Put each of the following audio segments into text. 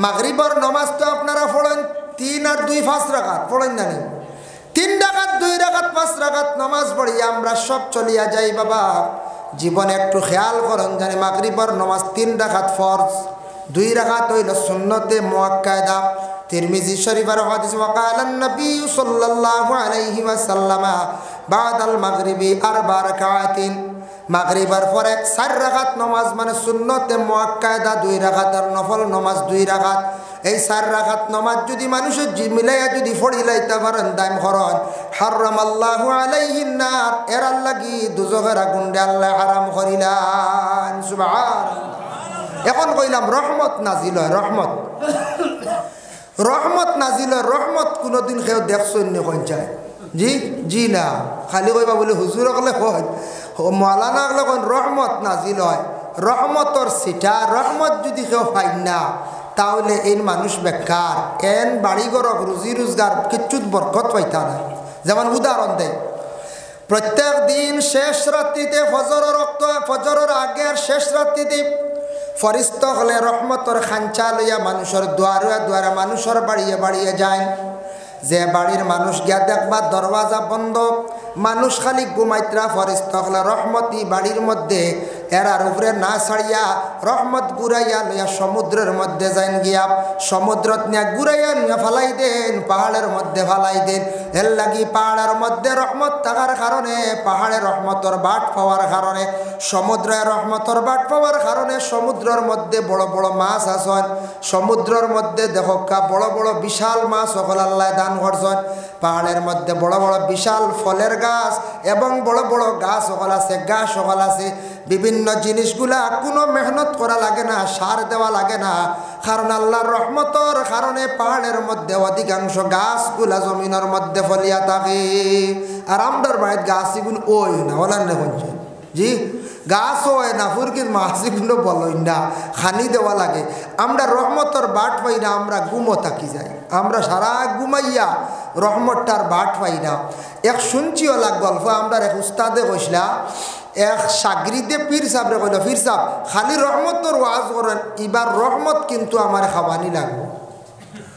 মাগরিবর নামাজ তো আপনারা পড়েন 3 আর 2 5 রাকাত পড়েন না? 3 রাকাত 2 রাকাত 5 রাকাত নামাজ পড়ি আমরা সব চলিয়া যাই বাবা। জীবনে একটু খেয়াল করুন জানি মাগরিবর নামাজ 3 রাকাত ফরজ, 2 রাকাত হইল সুন্নতে মুআক্কাদা। তিরমিজি শরীফের হাদিস ওয়াকালান নবী সাল্লাল্লাহু আলাইহি ওয়াসাল্লাম বাদাল মাগরিবি 4 রাকাতিন, মাগরিবার পরে 4 রাকাত নামাজ মানে সুন্নতে মুআক্কাদা, 2 রাকাতের নফল নামাজ 2 রাকাত। এই 4 রাকাত নামাজ যদি মানুষের মিলাইয়া যদি পড়ি লাইতে পারেন দাম হরন হারামাল্লাহু আলাইহিন নার, এর লাগি দুজখের আগুন আল্লাহ হারাম করিলেন। সুবহানাল্লাহ। এখন কইলাম রহমত নাজিল হয়, রহমত রহমত নাজিল হয়। রহমত কোনোদিন কেউ দেখছেন নি কোন চায়? জি জি না, খালি কইবা বলে হুজুর হলে কয় মৌলানা হলে কোন রহমত নাজিল হয়। রহমতর সিটা রহমত যদি কেউ পাই না তাহলে এই মানুষ বেকার, এন বাড়িঘর রুজি রোজগার কিচ্ছুত বরকত পাইতা না। যেমন উদাহরণ দেয়, প্রত্যেক দিন শেষ রাত্রিতে ফজরের আগের শেষ রাত্রিতে ফরিস্ত হলে রহমতর খাঞ্চা লইয়া মানুষের দুয়ারে দুয়ারে মানুষের বাড়িয়ে বাড়িয়ে যায়। যে বাড়ির মানুষ গিয়া দেখবা দরওয়াজা বন্ধ, মানুষ খালি ঘুমাইত্রা, ফরিস্ত হলে রহমতি বাড়ির মধ্যে এরার উপরে না ছাড়িয়া রহমত ঘুরাইয়া লইয়া সমুদ্রের মধ্যে যাইন গিয়া সমুদ্রত নিয়ে ঘুরাইয়া নিয়ে ফালাই দেন, পাহাড়ের মধ্যে ফালাই দেন। এর লাগি পাহাড়ের মধ্যে রহমত থাকার কারণে, পাহাড়ে রহমতর বাট পাওয়ার কারণে, সমুদ্রে রহমতর বাট পাওয়ার কারণে সমুদ্রের মধ্যে বড় বড় মাছ আসন। সমুদ্রের মধ্যে দেখা বড় বড় বিশাল মাছ সকল আল্লাহ দান করছেন। পাহাড়ের মধ্যে বড় বড় বিশাল ফলের গাছ এবং বড় বড় গাছ সকল আছে, গাছ সকল আছে। বিভিন্ন জিনিসগুলা কোনো মেহনত করা লাগে না, সার দেওয়া লাগে না, কারণ আল্লাহর রহমতর কারণে পাহাড়ের মধ্যে অধিকাংশ গাছগুলা জমিনের মধ্যে ফলিয়া থাকে। আর আমরার বাড়ির গাছগুলো ওই না ওলার না বলছেন জি, গাছ হয় না, ফুরকির মাছগুলো বলই না, খানি দেওয়া লাগে। আমরা রহমতর বাট পাই না, আমরা গুমো থাকি যাই, আমরা সারা ঘুমাইয়া রহমতটার বাট পাই না। এক শুনছিও লাগ গল্প, আমরা এক উস্তাদে কইসলা, এক সাগরিদে পীর সাহেবরে কইল, পীর সাহেব খালি রহমতর ওয়াজ করেন, এবার রহমত কিন্তু আমার খাবানি লাগবে।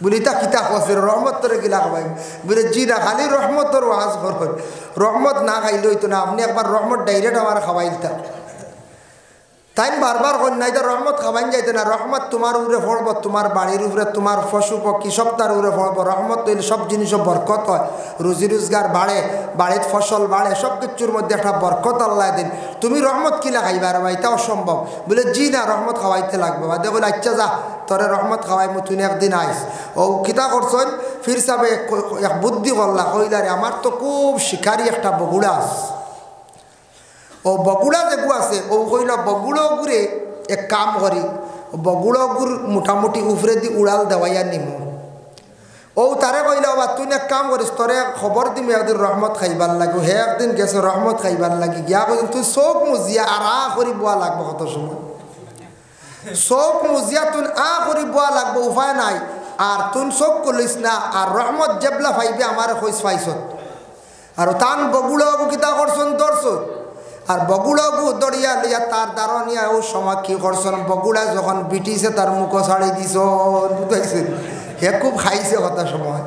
বলি তা কিতা কসের রহমত তোরে গিলা খাবাই? বলে জি না, খালি রহমতর ওয়াজ করেন, রহমত না খাইলে হইতো না, আপনি একবার রহমত ডাইরেক্ট আমার খাবাইলতা। তাই বারবার কই না, এটা রহমত খাবাইন যাইতে না, রহমত তোমার উপরে পড়ব, তোমার বাড়ির উপরে, তোমার পশু পক্ষী সব তার উপরে পড়ব। রহমত হইলে সব জিনিসও বরকত হয়, রুজি রোজগার বাড়ে, বাড়ির ফসল বাড়ে, সব কিছুর মধ্যে একটা বরকত আল্লাহ দিন। তুমি রহমত কিলা খাইবা রে ভাই? এটা অসম্ভব। বলে জি না, রহমত খাওয়াইতে লাগবে। বাদে বলে আচ্ছা যা, তোরে রহমত খাওয়াই তুই একদিন আইস। ও কিতা করছেন ফির সাহেব এক বুদ্ধি করলা, কইলারে আমার তো খুব শিকারি একটা বগুড়া আছে, ও বগুড়া যেগু আছে, ও কইল বগুড়ো গুড়ে এক কাম করি, বগুড়ো গুড় মোটামুটি উপরে দি উড়াল দেওয়াইয়া নিমু। ও তারে কইল বা তুই এক কাম করিস, তোরে খবর দিম একদিন রহমত খাইবার লাগবে। হে একদিন গেছে রহমত খাইবার লাগি, গিয়া কইন তুই চোখ মুজিয়া আর করি বোয়া লাগবে, কত সময় চোখ মুজিয়া তুই করি বোয়া লাগবে, উপায় নাই। আর তুই চোখ করিস না, আর রহমত জেবলা ফাইবে আমার কইস পাইছত। আর তান বগুড়ো কিতা করছন ধরছত, আর বগুড়া দড়িয়া লিয়া তার দাঁড়ানিয়া ও সময় কি করছেন, বগুড়া যখন বিটিছে তার মুখ ছাড়ি দিছ, বুঝাইছে হে খুব খাইছে কথা সময়,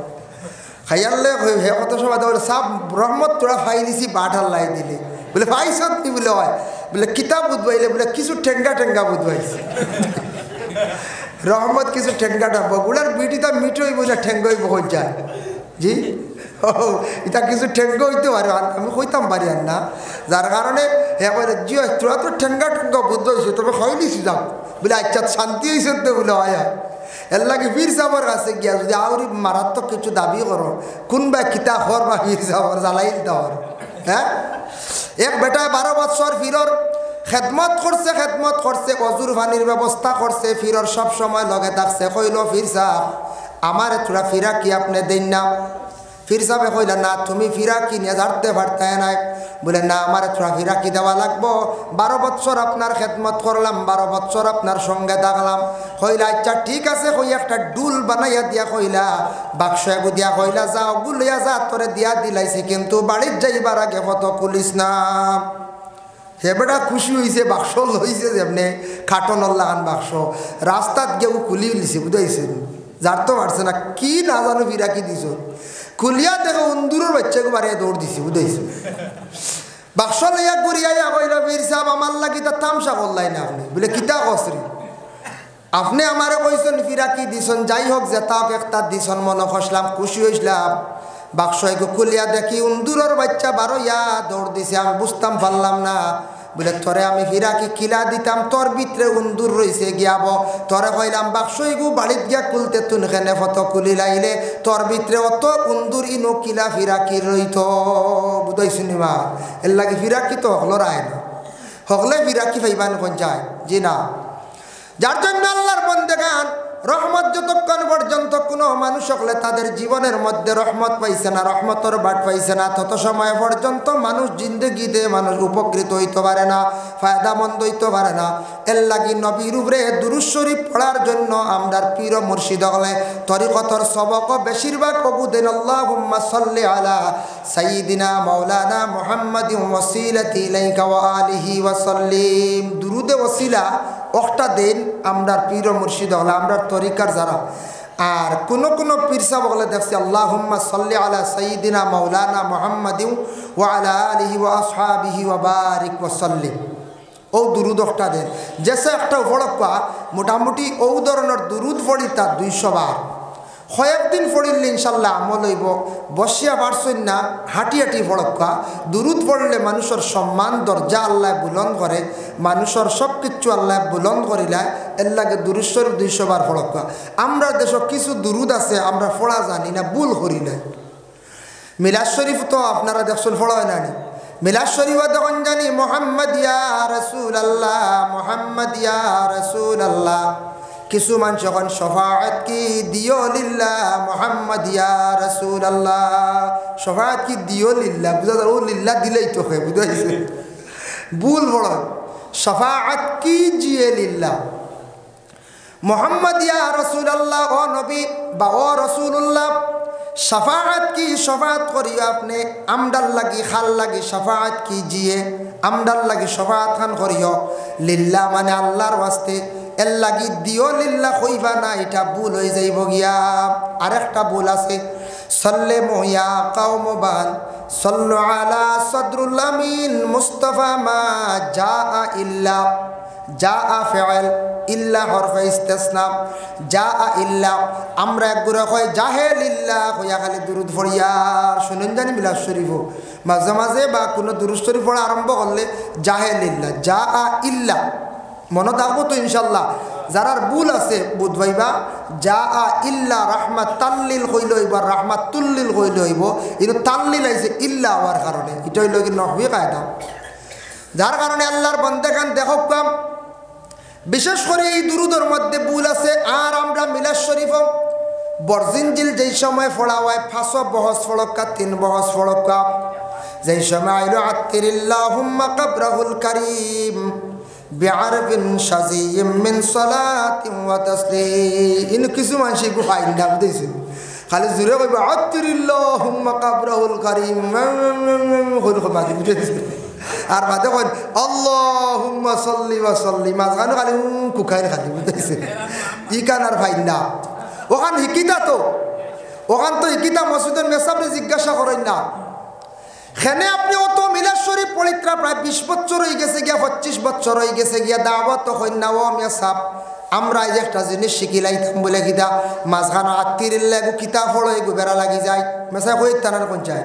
খাইয়ালে হে কত সময় বলে সব রহমত তোরা ফাই দিছি বাঠার লাই দিলে। বলে ফাইছত নি? বলে হয়। বলে কিতাব বুধবাইলে, বলে কিছু ঠেঙ্গা ঠেঙ্গা বুধবাইছে রহমত কিছু ঠেঙ্গাটা, বগুড়ার বিটিটা মিঠোই বলে ঠেঙ্গই বহুত যায়। জি ও এটা কিছু ঠেঙ্গা হইতে পারে, আমি কইতাম পারি আর না, যার কারণে হ্যাঁ বলে জি তোরা তো ঠেঙ্গা ঠেঙ্গা বুদ্ধ হয়েছে, তবে খাইলিছি যাও। বলে আচ্ছা শান্তি হয়েছে তো, বলে হয়। এর লাগে বীর সাবর কাছে গিয়া যদি আউরি মারাত্মক কিছু দাবি করো, কোনবা কিতা হর বা বীর সাবর জ্বালাইল দেওয়ার। হ্যাঁ, এক বেটায় 12 বছর ফিরর খেদমত করছে, অজুর পানির ব্যবস্থা করছে, ফিরর সব সময় লগে থাকছে। কইল ফির সাহেব আমার তোরা ফিরা কি আপনি দেন না? ফির সাহেবে কইলা না, তুমি ফিরা কি নিয়ে ঝাড়তে পারতে নাই? বলে না, আমার তোরা ফিরা কি দেওয়া লাগবো, 12 বছর আপনার খেদমত করলাম, 12 বছর আপনার সঙ্গে থাকলাম। কইলা আচ্ছা ঠিক আছে, কই একটা ডুল বানাইয়া দিয়া কইলা বাক্স এগু দিয়া কইলা যাও গুলিয়া যা তোরে দিয়া দিলাইছি, কিন্তু বাড়ির যাইবার আগে কত পুলিশ না। হেবেটা খুশি হয়েছে বাক্স লইছে যেমনি খাটনর লাগান বাক্স রাস্তাত গিয়ে খুলি লিছে বুঝাইছেন যার তো পারছে না কি না জানো বিরাকি দিছ খুলিয়া দেখো উন্দুরের বাচ্চাকে বাড়িয়ে দৌড় দিছে বুঝাইছে বাক্স লইয়া ঘুরিয়া কইলা বীর সাহেব আমার লাগি তা তামসা করলাই না আপনি বলে কিতা কসরি আপনি আমারে কইছেন ফিরাকি দিছেন যাই হোক যেতাক একটা দিছেন মনে খসলাম খুশি হইসলাম বাক্স এগো খুলিয়া দেখি উন্দুরের বাচ্চা বারোইয়া দৌড় দিছে আমি বুঝতাম পারলাম না বলে তোরে আমি ফিরাকি কিলা দিতাম তোর ভিতরে উন্দুর রইছে গিয়াব তোরে কইলাম বাক্স এগু বাড়িত গিয়া খুলতে তুন খেনে ফটো খুলি লাইলে তোর ভিতরে অত উন্দুর ইনো কিলা ফিরাকি রইত বুঝাইছি নিমা এর লাগে ফিরাকি তো হকলো রায় না হকলে ফিরাকি ফাইবান কোন যায় জি না যার জন্য আল্লাহর বন্দেগান রহমত যতক্ষণ পর্যন্ত কোনো মানুষ হলে তাদের জীবনের মধ্যে রহমত পাইছে না রহমতর বাট পাইছে না তত সময় পর্যন্ত মানুষ জিন্দগিতে মানুষ উপকৃত হইতে পারে না ফায়দামন্দ হইতে পারে না এর লাগি নবীর উপরে দুরূদ শরীফ পড়ার জন্য আমরার পীর মুর্শিদ হলে তরিকতর সবক বেশিরভাগ কবুদেন আল্লাহুম্মা সাল্লি আলা সাইয়্যিদিনা মাওলানা মুহাম্মাদিন ওয়াসিলাতি ইলাইকা ওয়া আলিহি ওয়া সাল্লিম দুরুদে ওসিলা একটা দিন আমরার পীর মুর্শিদ হলে আমরার তরিকার যারা আর কোন পীর সাহেব হলে দেখছি আল্লাহুম্মা সাল্লি আলা সাইয়্যিদিনা মাওলানা মুহাম্মাদিন ওয়া আলা আলিহি ওয়া আসহাবিহি ওয়া বারিক ওয়া সাল্লিম ও দুরুদ একটা দেন যেসে একটা ফড়কা মোটামুটি ও ধরনের দুরুদ পড়ি তার 200 বার কয়েকদিন পড়িলে ইনশাল্লাহ আমল হইব বসিয়া পারছই না হাঁটি হাঁটি ফড়কা দুরুদ পড়লে মানুষের সম্মান দরজা আল্লাহ বুলন্দ করে মানুষের সব কিছু আল্লাহ বুলন্দ করিলায় এর লাগে দুরুদ শরীফ 200 বার ফড়কা আমরা দেশ কিছু দুরুদ আছে আমরা পড়া জানি না ভুল করি না মিলাদ শরীফ তো আপনারা দেখছেন পড়া হয় না মিলাদ শরীফ তখন জানি মুহাম্মদ ইয়া রাসূলুল্লাহ মুহাম্মদ ইয়া রাসূলুল্লাহ কিছু মানুষ এখন শফাআত কি দিও লিল্লাহ মুহাম্মদ ইয়া রাসূলুল্লাহ শফাআত কি দিও লিল্লাহ বুঝা ও লিল্লাহ দিলেই তো হয় বুঝাইছে ভুল বড় শফাআত কি জিয়ে লিল্লাহ মুহাম্মদ ইয়া রাসূলুল্লাহ ও নবী বা ও রাসূলুল্লাহ शफाअत की शफाअत करिए आपने আমডাল লাগি খাল লাগি शफाअत कीजिए আমডাল লাগি शफाअत খান করিও লিল্লাহ মানে আল্লাহর ওয়াস্তে এর লাগি দিও লিল্লাহ কইবা না এটা ভুল হয়ে যাইব গিয়া আরেকটা ভুল আছে সাল্লামু ইয়া কওমবান সাল্লু আলা সদরুল আমিন মুস্তাফা মা জাআ ইল্লা জাআ ফাইল ইল্লা হরফে ইস্তিসনা জাআ ইল্লা আমরা একগুরা কয় জাহেলিল্লাহ কইয়া খালি দুরুদ পড়িয়া শুনেন জানি মিলাদ শরীফ মাঝে মাঝে বা কোনো দুরুদ শরীফ পড়া আরম্ভ করলে জাহেলিল্লাহ জাআ ইল্লা মনে থাকবো তো ইনশাল্লাহ যারার ভুল আছে বুঝবাইবা জাআ ইল্লা রাহমাতাল্লিল কইল হইবা রাহমাতুল্লিল কইল হইব কিন্তু তাল্লিল আইছে ইল্লা হওয়ার কারণে এটা হইল কি নহবি কায়দা যার কারণে আল্লাহর বান্দাগান দেখো কাম বিশেষ করে এই দুরুদের মধ্যে ভুল আছে আর আমরা মিলাদ শরীফ বরজিনজিল যেই সময় পড়া হয় 5 বহস ফড়কা 3 বহস ফড়কা যেই সময় আইলো আত্তিরিল্লাহুম্মা কবরহুল কারীম বিআরফিন শাযিয়্যিম মিন সালাতিন ওয়া তাসলিম ইন কিছু মানুষই গো ফাইন দাম দিছে খালি জুরে কইবা আত্তিরিল্লাহুম্মা কবরহুল কারীম হল বাদি বুঝেছে আর বাদে কই আল্লাহুম্মা সাল্লি ওয়া সাল্লিম মাঝখানে খালি কুখাইর খালি বুঝাইছে ই কান আর ভাই না ওখান হিকিতা তো ওখান তো হিকিতা মসজিদের মেসাবরে জিজ্ঞাসা করেন না খেনে আপনি অত মিলাদ শরীফ পড়িত্রা প্রায় 20 বছর হয়ে গেছে গিয়া 25 বছর হয়ে গেছে গিয়া দাওয়াত হইন না ও মেসাব আমরা এই একটা জিনিস শিখিলাইতাম বলে কিতা মাঝখানে আত্তিরিল্লাহ গো কিতাব পড়ো এগো বেড়া লাগি যায় মেসা কই তানার কোন চায়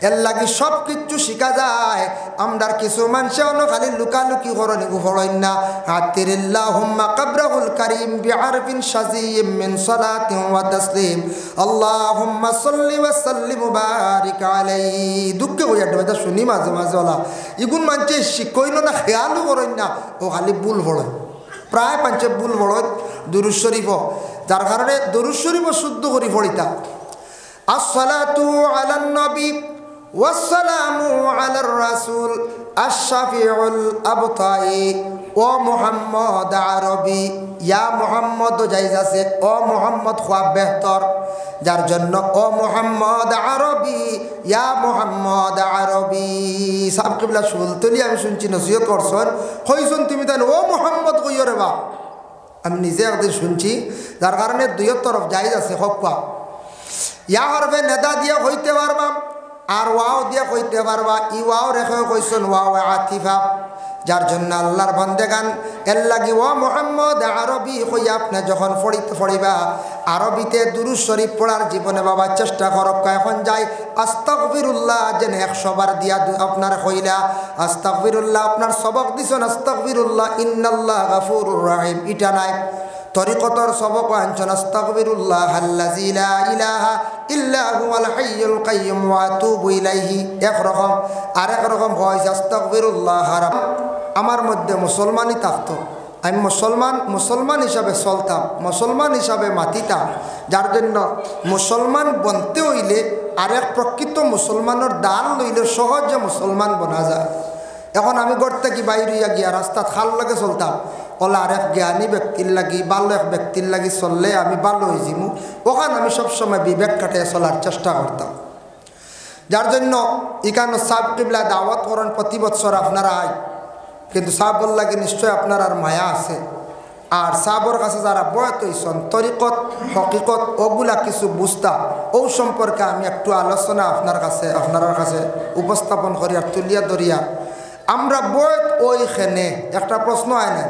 এর লাগি সব কিছু শিখা যায় আমরার কিছু মানুষে অন্য খালি লুকালুকি করনি গো পড়ইন না আত্তিরিল্লাহুম্মা কবরহুল কারীম বিআরফিন শাযিয়্যিম মিন সালাতিন ওয়া তাসলিম আল্লাহুম্মা সাল্লি ওয়া সাল্লিম বারিক আলাইহি দুঃখে কইয়া দেবা শুনি মাঝে মাঝে ওলা ইগুন মানছে শিখইন না খেয়ালও করইন না ও খালি ভুল পড়ে প্রায় 5 ভুল বড় দুরূদ শরীফ যার কারণে দুরূদ শরীফ শুদ্ধ করে পড়িতা আসসালাতু আলান নবী ওয়াসসালামু আলার রাসূল আশ-শাফিউল আবতাই ও মোহাম্মদ আরবি, ইয়া মোহাম্মদ জাইজ আছে, ও মোহাম্মদ খোয়া বেহতর, যার জন্য ও মোহাম্মদ আরবি, ইয়া মোহাম্মদ আরবি। সাহেব কিবলা সুলতলি আমি শুনছি নসিহত করছেন, কইছেন তুমি তাহলে ও মোহাম্মদ কইও রে বা, আমি নিজে একদিন শুনছি, যার কারণে দুইয়ের তরফ জাইজ আছে হকপা। ইয়া হরফে নেদা দিয়ে হইতে পারবা আর ওয়াও দিয়ে কইতে পারবা, ই ওয়াও রেখে কইছেন ওয়াও আতিফা, যার জন্য আল্লাহর বান্দেগান এর লাগি ও মোহাম্মদ আরবি কইয়া আপনি যখন পড়িবা আরবিতে দুরূদ শরীফ পড়ার জীবনে বাবা চেষ্টা করক। এখন যাই আস্তাগফিরুল্লাহ যেন 100 বার দিয়া আপনার কইলা আস্তাগফিরুল্লাহ, আপনার সবক দিছেন আস্তাগফিরুল্লাহ ইন্নাল্লাহ গাফুরুর রহিম, এটা নাই তরিকতর সবক আনছেন আস্তাগফিরুল্লাহ আল্লাযী লা ইলাহা ইল্লা হুয়াল হাইয়ুল কাইয়্যুম ওয়া আতুবু ইলাইহি, একরকম। আরেক রকম হয় আস্তাগফিরুল্লাহ। আমার মধ্যে মুসলমানই থাকতো, আমি মুসলমান হিসাবে চলতাম, মুসলমান হিসাবে মাতিতাম, যার জন্য মুসলমান বনতে হইলে আরেক প্রকৃত মুসলমানের দান লইলে সহজে মুসলমান বনা যায়। এখন আমি ঘর থেকে বাইরে গিয়া রাস্তাত খাল লাগে চলতাম, ওলা আরেক জ্ঞানী ব্যক্তির লাগি ভালো এক ব্যক্তির লাগি চললে আমি ভালো হয়ে যাবো, ওখানে আমি সবসময় বিবেক কাটিয়ে চলার চেষ্টা করতাম। যার জন্য এখানে সাহেব কিবলা দাওয়াত করেন প্রতি বছর আপনারা আয়, কিন্তু সাহাবর লাগে নিশ্চয় আপনার আর মায়া আছে। আর সাহাবর কাছে যারা বয়াত হইছেন তরিকত হকিকত ওগুলা কিছু বুঝতা, ও সম্পর্কে আমি একটু আলোচনা আপনার কাছে উপস্থাপন করি আর তুলিয়া ধরিয়া। আমরা বয়াত ওইখানে একটা প্রশ্ন হয় না,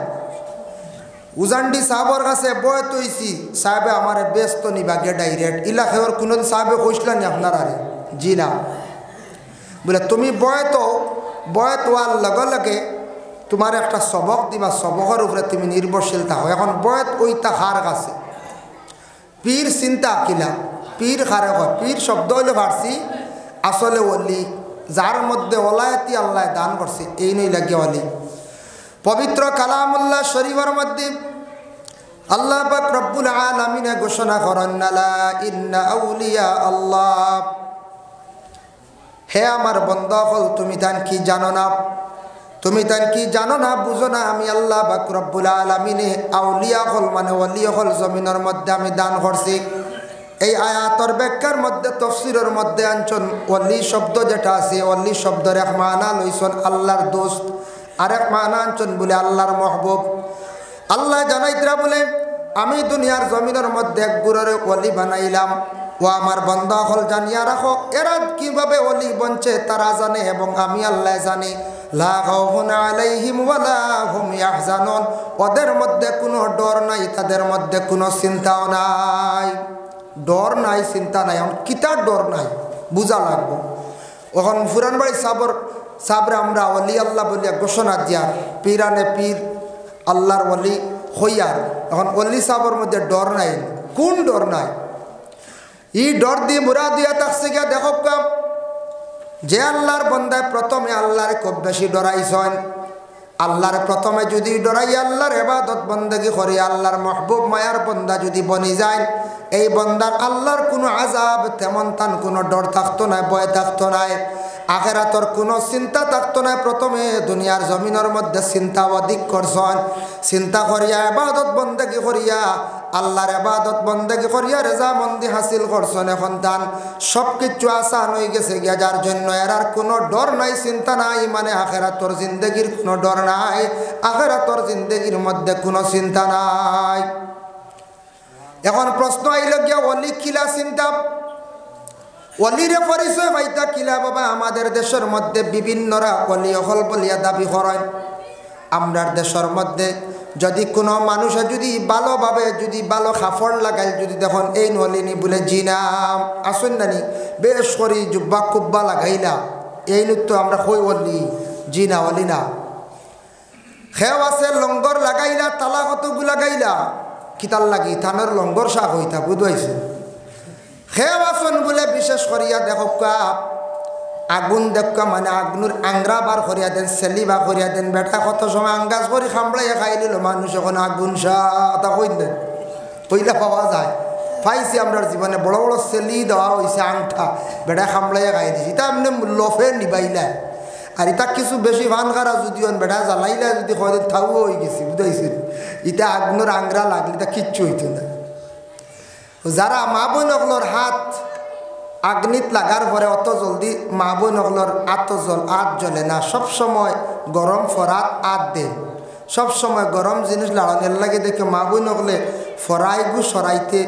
উজান্ডি সাহাবর কাছে বয়াত হইছি, সাহেবে আমার ব্যস্ত নিবাগে ডাইরেক্ট ইলাকার কোনো সাহেবে কইসলানি আপনার আরে জি না, বলে তুমি বয়াত হওয়ার লগে লগে তোমার একটা সবক দিবা, সবকের উপরে তুমি নির্ভরশীল থাকো। এখন বয়াত ওইটা হার কাছে পীর চিন্তা কিলা, পীর হারে হয়, পীর শব্দ হইলে ফার্সি, আসলে ওলি যার মধ্যে ওলায়তি আল্লাহ দান করছে এই নই লাগে ওলি। পবিত্র কালামুল্লাহ শরীফের মধ্যে আল্লাহ পাক রব্বুল আলামিন ঘোষণা করেন লা ইন্না আউলিয়া আল্লাহ, হে আমার বান্দা হল তুমি তান কি জানো না, তুমি তান কি জানো না বুঝো না, আমি আল্লাহ পাক রব্বুল আলামিনে আউলিয়া হল মানে ওলি হল জমিনের মধ্যে আমি দান করছি। এই আয়াতর ব্যাখ্যার মধ্যে তফসিরের মধ্যে আনছেন ওলি শব্দ যেটা আছে, ওলি শব্দের এক মানা লইছেন আল্লাহর দোস্ত, আরেক মানা আনছেন বলে আল্লাহর মহবুব। আল্লাহ জানাইতরা বলে আমি দুনিয়ার জমিনের মধ্যে এক গুরুরে ওলি বানাইলাম, ও আমার বান্দা হল জানিয়া রাখো এরা কিভাবে ওলি বনছে তারা জানে এবং আমি আল্লাহ জানি। লা খাউফুন আলাইহিম ওয়ালা হুম ইয়াহজানুন, ওদের মধ্যে কোনো ডর নাই, তাদের মধ্যে কোনো চিন্তাও নাই। ডর নাই, চিন্তা নাই, এখন কিতার ডর নাই বুঝা লাগবো। এখন ফুরান বাড়ি সাবরে আমরা ওলি আল্লাহ বলিয়া ঘোষণা দিয়ার, পীরানে পীর আল্লাহর ওলি হইয়ার। এখন ওলি সাবর মধ্যে ডর নাই, কোন ডর নাই? ই ডর দিয়ে মুরা দিয়া থাকছে গিয়া দেখো কাম যে আল্লাহর বন্দায় প্রথমে আল্লাহরে খুব বেশি ডরাইছেন, আল্লাহর প্রথমে যদি ডরাই আল্লাহর ইবাদত বন্দেগী করি, আল্লাহর মাহবুব মায়ার বন্দা যদি বনি যায়, এই বন্দার আল্লাহর কোনো আযাব তেমন তান কোনো ডর থাকতো না, ভয় থাকতো না, আখিরাতর কোনো চিন্তা থাকতো না। প্রথমে দুনিয়ার জমিনের মধ্যে চিন্তা অধিক করছেন, চিন্তা করিয়া ইবাদত বন্দেগী করিয়া আল্লাহর ইবাদত বন্দেগী করিয়া রেজামন্দি হাসিল করছেন। এখন তান সব কিছু আসান হয়ে গেছে গিয়া, যার জন্য এরার কোনো ডর নাই, চিন্তা নাই, মানে আখিরাতর জিন্দগির কোনো ডর নাই, আখিরাতর জিন্দগির মধ্যে কোনো চিন্তা নাই। এখন প্রশ্ন আইল গিয়া ওলি কিলা চিন্তা, ওলিরে পরিচয় পাইতা কিলা বাবা? আমাদের দেশের মধ্যে বিভিন্নরা ওলি হল বলিয়া দাবি করেন। আমরার দেশের মধ্যে যদি কোনো মানুষে যদি ভালোভাবে যদি ভালো কাপড় লাগাই যদি দেখুন এই নলিনি বলে জি না আসুন নানি বেশ করি জুব্বা কুব্বা লাগাইলা এই নৃত্য আমরা কই ওলি জি না ওলি না। খেও আছে লঙ্গর লাগাইলা তালা কতগু লাগাইলা কিতাল লাগি থানের লঙ্গর শাক হইতা বুঝাইছে। খেও আসন বলে বিশেষ করিয়া দেখা আগুন দেখা মানে আগুনের আংরা বার করিয়া দেন, সেলি বার করিয়া দেন, বেটা কত সময় আঙ্গাজ করে খামড়াইয়া খাই নিল মানুষ এখন আগুন সাথা কই দেন পইলা পাওয়া যায়। পাইছি আমরা জীবনে বড় বড় সেলি দেওয়া হয়েছে আংঠা বেটা খামড়াইয়া খাই দিছি, তা এমনি লফে নিবাইলা। আর ইতা কিছু বেশি ভান খারা যদি বেটা জ্বালাইলে যদি কদিন থাকবো হয়ে গেছি বুঝাইছিল ইটা আগুনের আংরা লাগলে তা কিচ্ছু হইতো না। যারা মা বোন অগলোর হাত আগ্নিত লাগার পরে অত জলদি মা বোন অগলোর আত জ্বলে না, সব সময় গরম ফরাত আত দেন, সব সময় গরম জিনিস লাড়ানোর লাগে দেখে মা বোন অগলে ফরাই গু সরাইতে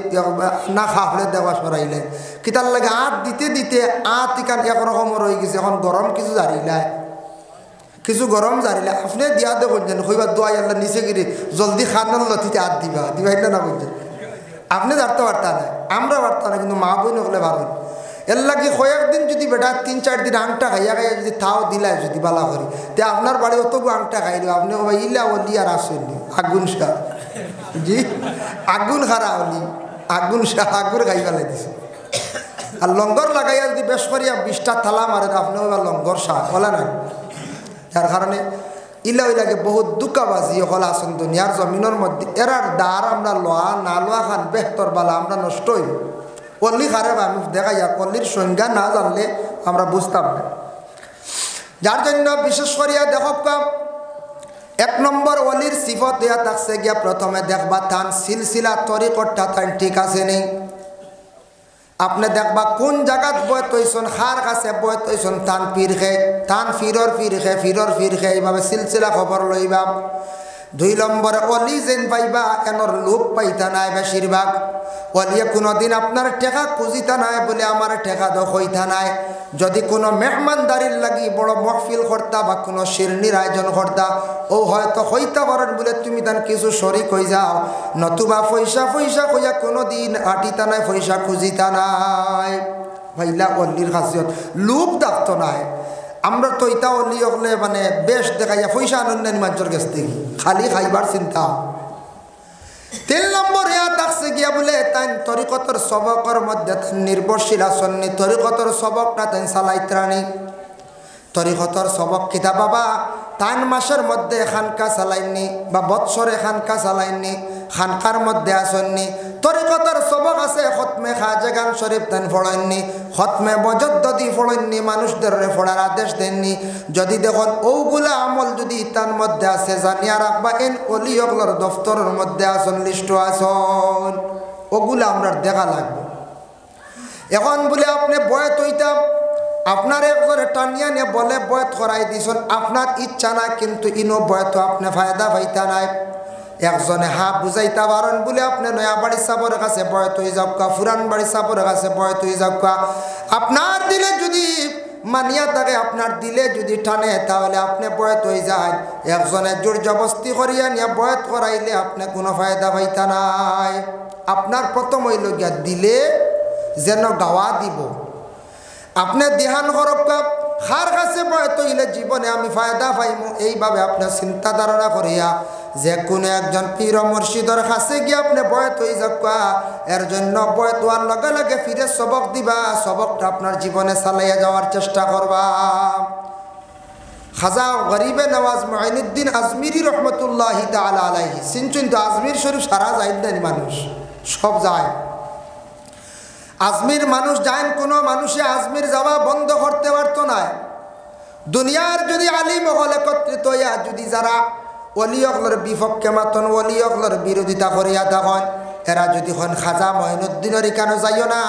না খাওয়ালে দেওয়া সরাইলে কিতার লাগে আত দিতে দিতে আত ইকান একরকম রয়ে গেছে। এখন গরম কিছু জারিলায় কিছু গরম জারিলে আপনি দিয়া দে বলছেন হইবার দোয়াই আল্লাহ নিচে গিয়ে জলদি খানার লতিতে আত দিবা না বলছেন আপনি জানতে পারতা না, আমরা পারতাম না, কিন্তু মা বোন হলে ভালো এর লাগে কয়েকদিন যদি বেটা 3-4 দিন আংটা খাইয়া যদি তাও দিলাই যদি বালা করি তে আপনার বাড়ি অতবু আংটা খাইল আপনি কবা ইলা অলি আর আসেননি আগুন শাহ জি আগুন খারা অলি আগুন শাহ আগুন খাই ফেলে দিছে। আর লঙ্গর লাগাইয়া যদি বেশ করিয়া 20টা থালা মারে আপনি কবা লঙ্গর শাহ বলে না। যার কারণে ইলা লাগে বহুত দুঃখাবাজি হল আসেন দুনিয়ার জমিনের মধ্যে এরার দ্বার আমরা লোয়া না লোয়া খান বেহতর বালা আমরা নষ্ট হইব। অল্লি খারে আমি দেখা যাক অল্লির সংজ্ঞা না জানলে আমরা বুঝতাম না। যার জন্য বিশেষ করিয়া দেখক 1 নম্বর অলির সিফত দেয়া থাকছে গিয়া প্রথমে দেখবা তান সিলসিলা তরিকতটা তান ঠিক আছে নেই। আপনি দেখবা কোন জায়গাত বয়ত হইছন খার কাছে বয়ত হইছন তান পীর খে তান ফিরর পীর খে এইভাবে সিলসিলা খবর লইবা। 2 নম্বরে অলি যেন পাইবা এনর লোক পাইতা নাই বেশিরভাগ অলিয়ে কোনোদিন আপনার টেকা খুঁজিতা নাই বলে আমার টেকা দো হইতা নাই। যদি কোনো মেহমানদারির লাগি বড় মহফিল করতা বা কোনো শিরনির আয়োজন করতা ও হয়তো হইতা পারেন বলে তুমি তান কিছু শরিক হয়ে যাও, নতুবা পয়সা কইয়া কোনোদিন আটিতা নাই পয়সা খুঁজিতা নাই। ভাইলা অলির খাসিয়ত লোভ ডাকতো নাই। আমরা তো ইতা অলি হলে মানে বেশ দেখাইয়া পয়সা আনন্দ মানুষের কাছ থেকে খালি খাইবার চিন্তা। 3 নম্বর ইয়া থাকছে গিয়া বলে তাই তরিকতর সবকর মধ্যে নির্ভরশীল আসন্নি তরিকতর সবকটা তাই চালাইত্রানি। তরিকতর সবক কিতা বাবা তান মাসের মধ্যে খানকা চালাইনি বা বৎসরে খানকা চালাইনি, খানকার মধ্যে আসননি। তরিকতর সবক আছে খতমে খাজেগান শরীফ তান ফড়েননি, খতমে বজদ্দি ফড়েননি, মানুষদের ফড়ার আদেশ দেননি। যদি দেখুন ওগুলা আমল যদি তার মধ্যে আছে জানিয়া রাখবা এন অলি অগলার দফতরের মধ্যে আসন লিস্ট আসন ওগুলা আমরা দেখা লাগবে। এখন বলে আপনি বয়ত হইতাম আপনার একজনে টানিয়া নিয়ে বলে বয়ত করাই দিছেন আপনার ইচ্ছা না, কিন্তু ইনো বয়ত আপনি ফায়দা পাইতা নাই। একজনে বুঝাইতা পারেন বলে আপনি নয়া বাড়ি সাবরের কাছে বয়ত হয়ে যাবকা, ফুরান বাড়ি সাবরের কাছে বয়ত হয়ে যাবকা। আপনার দিলে যদি মানিয়া থাকে আপনার দিলে যদি টানে তাহলে আপনি বয়ত হয়ে যায়। একজনে জোর জবস্তি করিয়া নিয়ে বয়ত করাইলে আপনি কোনো ফায়দা পাইতা নাই। আপনার প্রথম হইল গিয়া দিলে যেন গাওয়া দিব আপনি দেহান করক খার কাছে বয়ত হইলে জীবনে আমি ফায়দা পাইমু এইভাবে আপনার চিন্তা ধারণা করিয়া যে কোনো একজন পীর মুর্শিদর কাছে গিয়ে আপনি বয়ত হয়ে যাক। এর জন্য বয়ত হওয়ার লগে লগে ফিরে সবক দিবা, সবকটা আপনার জীবনে চালাইয়া যাওয়ার চেষ্টা করবা। খাজা গরিবে নওয়াজ মুঈনুদ্দিন আজমিরি রহমতুল্লাহি তাআলা আলাইহি সিনচুন তো আজমির শরীফ সারা যায় না মানুষ সব যায়। আজমির মানুষ যায় কোনো মানুষে আজমির যাওয়া বন্ধ করতে পারতো না। দুনিয়ার যদি আলিম হল একত্রিত হইয়া যদি যারা অলি অগলের বিপক্ষে মাতন অলি অগলের বিরোধিতা করিয়া থাকেন এরা যদি হন খাজা মুঈনুদ্দিনের কেন যাইও না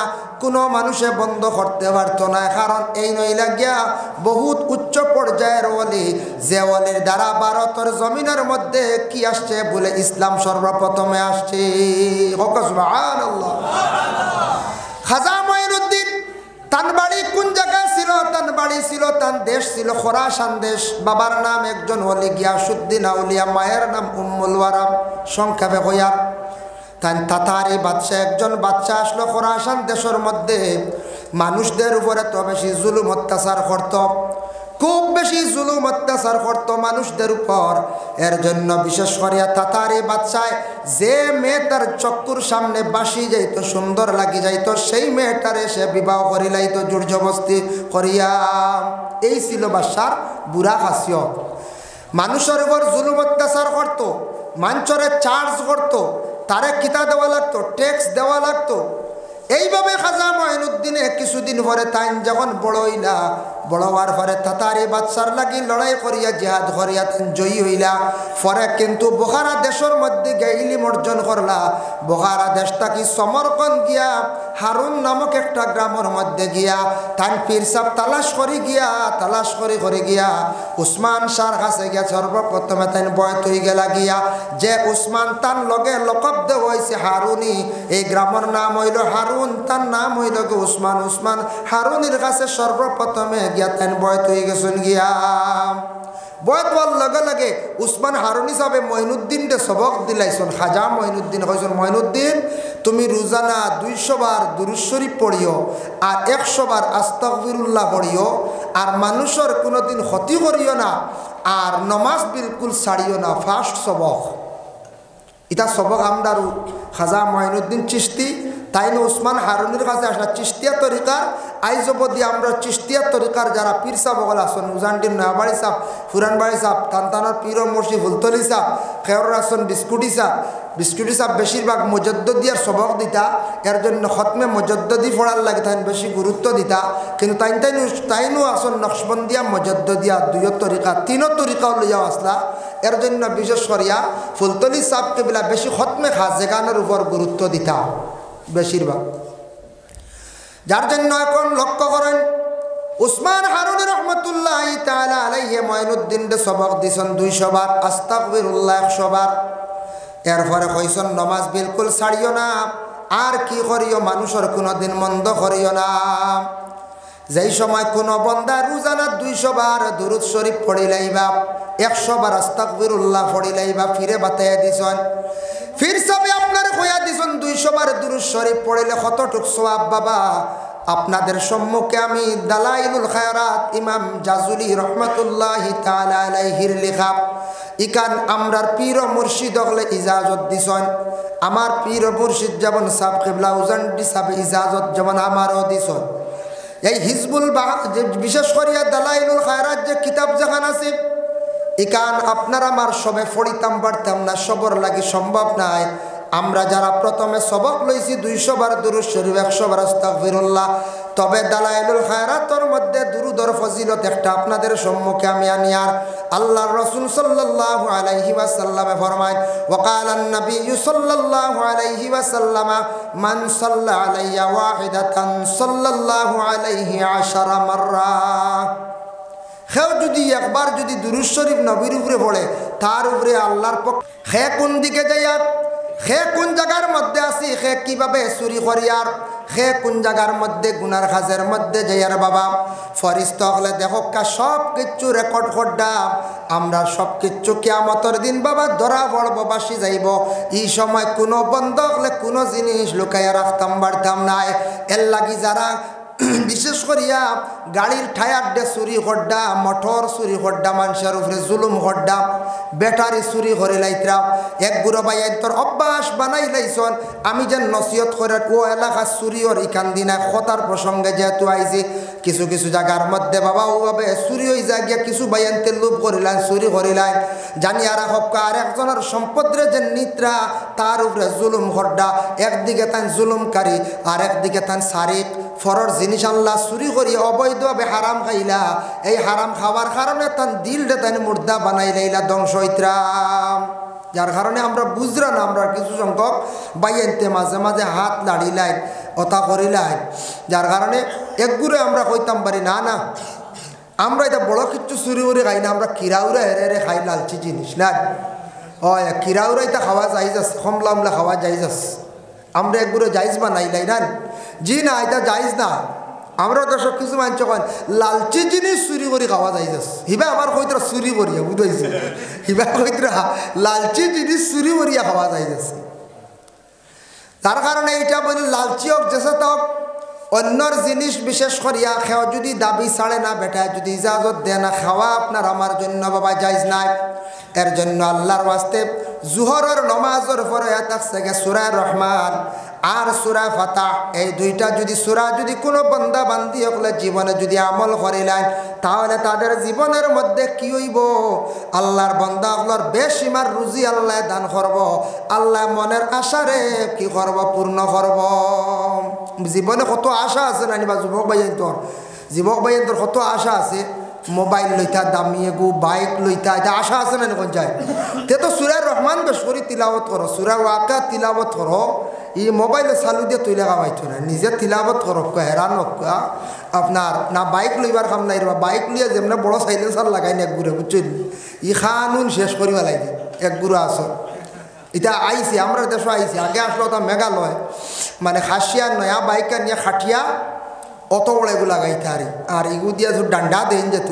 কোনো মানুষে বন্ধ করতে পারতো না। কারণ এই নইলা গিয়া বহুত উচ্চ পর্যায়ের অলি যে অলির দ্বারা ভারতের জমিনের মধ্যে কি আসছে বলে ইসলাম সর্বপ্রথমে আসছে। সুবহানাল্লাহ। খাজা মুঈনুদ্দিন তান বাড়ি কোন জায়গায় ছিল? তান বাড়ি ছিল তান দেশ ছিল খোরাসান দেশ। বাবার নাম একজন ওলি গিয়াসউদ্দিন আউলিয়া, মায়ের নাম উম্মুল ওয়ারা সংক্ষেপে হইয়ার। তান তাতারি বাদশাহ একজন বাদশাহ আসলো খোরাসান দেশের মধ্যে। মানুষদের উপরে তো বেশি জুলুম অত্যাচার করত, খুব বেশি জুলুম অত্যাচার করত মানুষদের উপর। এর জন্য বিশেষ করিয়া তাতারি বাদশাহ যে মেয়েটার চক্ষুর সামনে বাসি যাইত সুন্দর লাগি যাইত সেই মেয়েটারে সে বিবাহ করিলাইত জোর জবস্তি করিয়া। এই ছিল বাদশার বুড়া খাসিয়ত। মানুষের উপর জুলুম অত্যাচার করত, মানুষের চার্জ করত, তারে কিতা দেওয়া লাগতো, ট্যাক্স দেওয়া লাগতো। এইভাবে খাজা মঈনুদ্দিনে কিছুদিন পরে তাইন যখন বড় হইলা, বড় হওয়ার পরে তাতারি বাদশার লাগি লড়াই করিয়া জিহাদ করিয়া জয়ী হইলা। পরে কিন্তু বোখারা দেশের মধ্যে গিয়ে ইলিম অর্জন করলা। বোখারা দেশটা কি সমরকন্দ গিয়া হারুন নামক একটা গ্রামের মধ্যে গিয়া তান পীর সাহেব তালাশ করে গিয়া উসমান শাহর কাছে গিয়া সর্বপ্রথমে তাই বয়ত হয়ে গেলা গিয়া যে উসমান তার লগে লকব দেওয়া হয়েছে হারুনি। এই গ্রামের নাম হইল হারুন, তার নাম হইল উসমান। উসমান হারুনের কাছে সর্বপ্রথমে গিয়া তাই বয়ত হয়ে গেছেন গিয়া। বয়ত হওয়ার লগে লগে উসমান হারুনি সাহেব মঈনুদ্দিনকে সবক দিলাইছেন। খাজা মঈনুদ্দিন কইছেন, মঈনুদ্দিন তুমি রোজানা 200 বার দুরূদ শরীফ পড়িও আর 100 বার আস্তাগফিরুল্লাহ পড়িও, আর মানুষের কোনোদিন ক্ষতি করিও না, আর নমাজ বিলকুল ছাড়িও না। ফার্স্ট সবক এটা সবক আমরা খাজা মঈনুদ্দিন চিশতি তাইলে উসমান হারুনির কাছে আসা চিশতিয়া তরিকার আইজবদি আমরা চিশতিয়া তরিকার যারা পীর সাহেব বগল আসন উজানটির নয়াবাড়ি সাহেব, ফুরানবাড়ি সাহেব, তানতানোর পীর মুর্শি ফুলতলি সাহেব, খেয়র আসন বিস্কুটি সাহেব বেশিরভাগ মুজদ্দদিয়ার সবক দিতা। এর জন্য খতমে মুজদ্দদি পড়ার লাগে তাই বেশি গুরুত্ব দিতা। কিন্তু তাইনও আসন নকশবন্দিয়া মুজদ্দদিয়া 2 তরিকা 3 তরিকাও লইয়াও আসলা। এর জন্য বিশেষ করিয়া ফুলতলি সাহেবকে বিলা বেশি খতমে খাজে গানের উপর গুরুত্ব দিতা বেশিরভাগ। যার জন্য এখন লক্ষ্য করেন উসমান হারুনি রহমতুল্লাহি তাআলা আলাইহি মঈনুদ্দিনকে সবক দিছেন 200 বার, আস্তাগফিরুল্লাহ 100 বার। এরপরে কইছেন নমাজ বিলকুল ছাড়িও না, আর কি করিও মানুষের কোনোদিন মন্দ করিও না। যেই সময় কোনো বন্দা রোজানা 200 বার দুরূদ শরীফ পড়িলাইবা, 100 বার আস্তাগফিরুল্লাহ পড়িলাইবা, ফিরে বাতাইয়া দিছেন। ফির সবে আপনার কইয়া দিছেন 200 বার দুরূদ শরীফ পড়িলে কতটুক সওয়াব বাবা। আপনাদের সম্মুখে আমি দালাইলুল খায়রাত ইমাম জাজুলি রহমাতুল্লাহি তাআলা আলাইহির লেখা ইকান আমরার পীর ও মুর্শিদ হলে ইজাজত দিছেন। আমার পীর ও মুর্শিদ যেমন সাহেব কিবলা উজানডি সাহেব ইজাজত যেমন আমারও দিছেন। এই হিজবুল বিশেষ করিয়া দালাইলুল খায়রাত যে কিতাব যেখান আছে ইকান আপনার আমার সবে পড়িতাম পারতাম না, সবর লাগি সম্ভব নাই। আমরা যারা প্রথমে সবক লইছি 200 বার দুরূদ শরীফ 100 বার আস্তাগফিরুল্লাহ, তবে দালাইলুল খায়রাতের মধ্যে দুরূদের ফজিলত একটা আপনাদের সম্মুখে আমি আনিয়ার। আল্লাহর রাসূল সাল্লাল্লাহু আলাইহি ওয়াসাল্লামে ফরমায় ওয়াকালান নবিয়্যু সাল্লাল্লাহু আলাইহি ওয়াসাল্লাম মান সাল্লা আলাইয়া ওয়াহিদাতান সাল্লাল্লাহু আলাইহি 10 মাররা। কেউ যদি একবার যদি দুরূদ শরীফ নবীর উপরে পড়ে তার উপরে আল্লাহর পক্ষ হে কোন দিকে যাইয়ার, হে কোন জায়গার মধ্যে আসি, হে কিভাবে চুরি করিয়ার, হে কোন জায়গার মধ্যে গুনার কাজের মধ্যে যাইয়ার বাবা। ফরিস্তা হলে দেখো সব কিছু রেকর্ড করদাম। আমরা সব কিছু কিয়ামতের দিন বাবা ধরা পড়ব, বাসি যাইব। এই সময় কোনো বন্ধ হলে কোনো জিনিস লুকাইয়া রাখতাম পারতাম নাই। এর লাগি যারা বিশেষ করিয়া গাড়ির টায়ার ডে চুরি করডা, মোটর চুরি করডা, মানুষের উপরে জুলুম করডা, ব্যাটারি চুরি করে লাইতরাম, এক গুড়ো ভাই তোর অভ্যাস বানাই লাইছন। আমি যেন নসিহত করে ও এলাকা চুরিওর ইখান দিনা কথার প্রসঙ্গে যেহেতু আইছি কিছু কিছু জায়গার মধ্যে বাবা ওভাবে চুরি হয়ে যায় গিয়া কিছু বাইনতে লোভ করিলেন, চুরি করিলেন, জানি আর আর একজনের সম্পদের যে নিদ্রা তার উপরে জুলুম করডা। একদিকে তান জুলুমকারী আর একদিকে তান সারিক, ফরর জিনিস আল্লাহ চুরি করি অবৈধভাবে হারাম খাইলা। এই হারাম খাওয়ার কারণে তান দিলটা তাই মুর্দা বানাই লাইলা, ধ্বংস হইতরাম। যার কারণে আমরা বুঝলাম না, আমরা কিছু সংখ্যক বাইনতে মাঝে মাঝে হাত লাড়িলাই, অতা করিলাই। যার কারণে একগুড়ে আমরা কইতাম পারি না না আমরা এটা বড় কিছু চুরি করে খাই না, আমরা কিরাউরা হেরে হেরে খাই লালচি জিনিস না। ও কিরাউরা এটা খাওয়া যাইজ আছে, কমলা আমলা খাওয়া যাইজ আছে। আমরা একগুড়ে যাইজ বানাইলাই না, জি না এটা যাইজ না। আমরা তো সব কিছু মানছি কন লালচি জিনিস চুরি করে খাওয়া যাইজ আছে। হিবা আমার কইতরা চুরি করিয়া বুঝাইছি, হিবা কইতরা লালচি জিনিস চুরি করিয়া খাওয়া যাইজ আছে। তার কারণে এইটা বলি লালচি হোক যেসে হোক অন্যর জিনিস বিশেষ করিয়া খেয়া যদি দাবি ছাড়ে না, বেটা যদি ইজাজত দেয় না, খাওয়া আপনার আমার জন্য বাবা যাইজ নাই। এর জন্য আল্লাহর ওয়াস্তে জুহরের নমাজের পরে থাকছে সূরা রহমান আর সূরা ফাতাহ, এই দুইটা যদি সূরা যদি কোনো বান্দা বান্দি হলে জীবনে যদি আমল করিলেন তাহলে তাদের জীবনের মধ্যে কি হইব, আল্লাহর বান্দা হলার বেশিমার রুজি আল্লাহ দান করব, আল্লাহ মনের আশারে কি করব পূর্ণ করব। জীবনে কত আশা আছে নানি বা যুবক ভাইয়ের তোর কত আশা আছে মোবাইল লইতা দামি এগু বাইক লইতা এটা আশা আছে না কোন যায় তে তো সূরা রহমান বেশ করে তিলাওয়াত করো সূরা ওয়াকা তিলাওয়াত করো এই মোবাইলে চালু দিয়ে তুই লাগাইতো না নিজে তিলাওয়াত করো হেরান আপনার না বাইক লইবার কাম নাই বা বাইক লিয়ে যেমন বড় সাইলেন্সার লাগাই না এক ঘুরে বুঝছেন ই খানুন শেষ করি পেলাই দিয়ে এক গুরু আসো এটা আইসি আমরা দেশ আইসি আগে আসলো ওটা মেঘালয় মানে খাসিয়া নয়া বাইকা নিয়ে খাটিয়া অত বড় এগুলো লাগাইতে আর এগু দিয়া ডান্ডা দেন যেত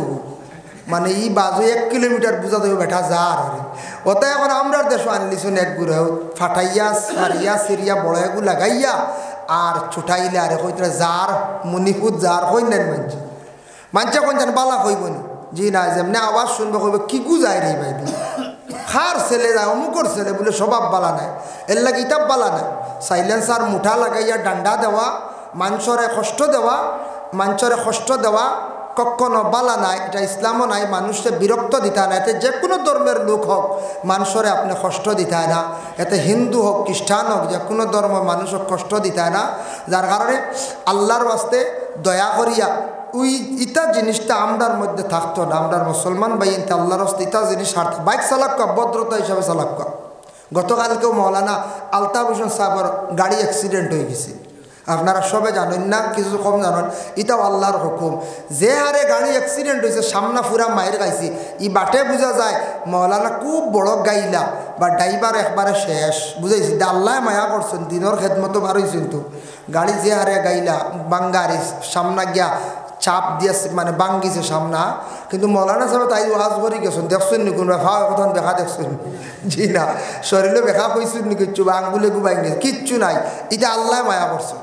মানে ই বাজু 1 কিলোমিটার বুঝা দেবে বেটা যার ওটা এখন আমরা দেশ আনলিছুন এক গুড়ে ফাটাইয়া সারিয়া সিরিয়া বড় এগু লাগাইয়া আর ছুটাইলে আরে কইতে যার মনিপুর যার কই নেন মানছে কোন জান বালা কইব নি জি না যেমনি আওয়াজ শুনবে কইবে কি গু যায় রে ভাই খার ছেলে যায় অমুকর ছেলে বলে স্বভাব বালা নাই এর লাগে ইতাব বালা নাই সাইলেন্সার মুঠা লাগাইয়া ডান্ডা দেওয়া মানুষরে কষ্ট দেওয়া কখনো বালা নাই এটা ইসলামও নাই মানুষকে বিরক্ত দিতে না এতে যে কোনো ধর্মের লোক হোক মানুষরে আপনি কষ্ট দিতে না এতে হিন্দু হোক খ্রিস্টান হোক যে কোনো ধর্ম মানুষকে কষ্ট দিতে না যার কারণে আল্লাহর ওয়াস্তে দয়া করিয়া ওই ইটা জিনিসটা আমরার মধ্যে থাকতো না আমরার মুসলমান ভাই ইনতে আল্লাহর ওয়াস্তে ইটা জিনিস স্বার্থ বাইক চালাক ভদ্রতা হিসাবে চালাক গতকালকেও মৌলানা আলতাফ হোসেন সাহেবের গাড়ি অ্যাক্সিডেন্ট হয়ে গেছে আপনারা সবে জানেন না কিছু কম জানেন এটাও আল্লাহর হুকুম যে হারে গাড়ি অ্যাক্সিডেন্ট হয়েছে সামনা ফুরা মায়ের গাইছি ই বাটে বোঝা যায় মৌলানা খুব বড় গাইলা বা ড্রাইভার একবারে শেষ বুঝাইছি আল্লাহ মায়া করছেন দিনের খেদমতো বার হয়েছেন তো গাড়ি যে হারে গাইলা বাঙ্গারি সামনা গিয়া চাপ দিয়ে মানে বাঙ্গিছে সামনা কিন্তু মৌলানা সাহেব তাই ওয়াজ করে গেছেন দেখছেন নি কোন বেখা এখন বেখা দেখছেন জি না শরীরে বেখা কইছেন নি কিচ্ছু বা আঙ্গুলে গুবাই গেছে কিচ্ছু নাই এটা আল্লাহ মায়া করছে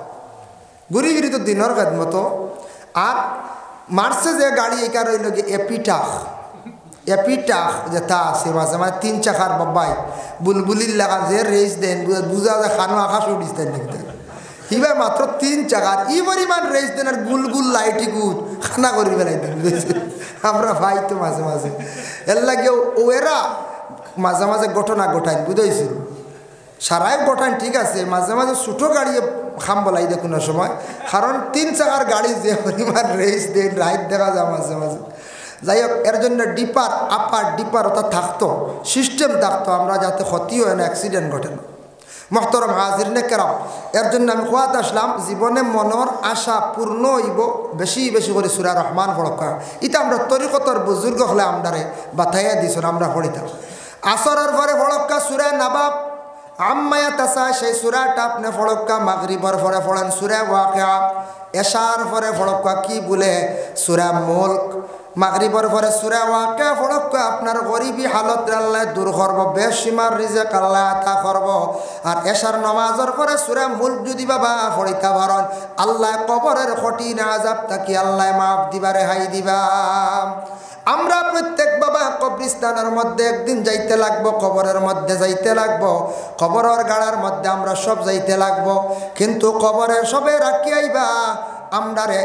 ঘুরি ঘুরি তো দিনের খেদমতো আর মারছে যে গাড়ি এই কারণে হইল গিয়ে এপিটাখ যেটা আছে মাঝে মাঝে 3 চাকার বাবাই বুলবুলির লাগা যে রেস দেন বুঝা যায় খানো আকাশ উঠিস দেন নাকি হিবা মাত্র 3 চাকার ই পরিমাণ রেস দেন আর গুলগুল লাইটি গুদ খানা করি বেলাই দেন আমরা ভাই তো মাঝে মাঝে এর লাগে ওরা মাঝে মাঝে ঘটনা ঘটাইন বুঝাইছিল সারাই ঘটান ঠিক আছে মাঝে মাঝে ছোটো গাড়ি খাম বলাই দেখুন সময় কারণ 3 চাকার গাড়ি যে পরিমাণ রেস দেন রাইড দেখা যায় মাঝে মাঝে যাই হোক এর জন্য ডিপার আপার ডিপার ওটা থাকতো সিস্টেম থাকতো আমরা যাতে ক্ষতি হয় না অ্যাক্সিডেন্ট ঘটে না মোহতরম হাজিরিনে কেরাম এর জন্য আমি খোয়াত আসলাম জীবনে মনের আশা পূর্ণ হইব বেশি বেশি করে সূরা রহমান পড়কা এটা আমরা তরিকতর বুজুর্গ হলে আমরারে বাতাইয়া দিছ আমরা পড়িতাম আসরের পরে পড়কা সূরা নাবাব আম্মায়া তাসা সেই সূরাটা আপনি পড়কা মাগরিবের পরে পড়েন সূরা ওয়াকিয়া এশার পরে পড়কা কি বলে সূরা মুলক মাগরিবের পরে সূরা ওয়াকিয়া পড়কা আপনার গরিবী হালত আল্লাহ দূর করব বেশিমার রিজিক আল্লাহ আতা করব আর এশার নামাজের পরে সূরা মুলক যদি বাবা পড়িতা পারেন আল্লাহ কবরের কঠিন আযাব তাকি আল্লাহ মাফ দিবা রেহাই দিবা আমরা প্রত্যেক বাবা কবরস্থানের মধ্যে একদিন যাইতে লাগবো কবরের মধ্যে যাইতে লাগবো কবরের গাড়ার মধ্যে আমরা সব যাইতে লাগবো কিন্তু কবরের সবে রাখি আইবা আমরারে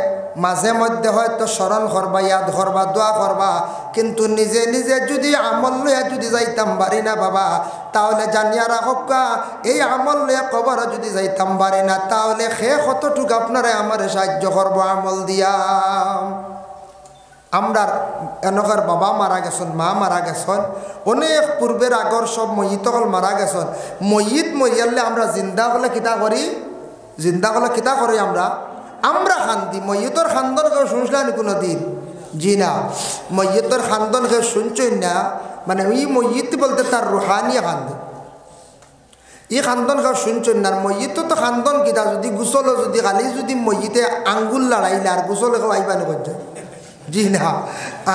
মাঝে মধ্যে হয়তো স্মরণ করবা ইয়াদ করবা দোয়া করবা কিন্তু নিজে নিজে যদি আমল লইয়া যদি যাইতাম পারি না বাবা তাহলে জানিয়া রাখা এই আমল লইয়া কবরে যদি যাইতাম পারি না তাহলে সে কতটুকু আপনারা আমার সাহায্য করবো আমল দিয়া আমরার এনকার বাবা মারা গেছেন মা মারা গেছেন অনেক পূর্বের আগর সব ময়িত হল মারা গেছেন ময়িত মরিয়ালে আমরা জিন্দা হলে কিতা করি আমরা খান্দি ময়িতর খান্দন কেউ শুনছিলেন কোনো দিন জি না ময়িতর খান্দন কেউ শুনছই না মানে ওই ময়িত বলতে তার রুহানি খান্দন এই খান্দন কেউ শুনছেন না ময়িত তো খান্দন কিতা যদি গুছলো যদি খালি যদি ময়িতে আঙ্গুল লড়াইলে আর গুছলে কেউ আইবানি করছে জি না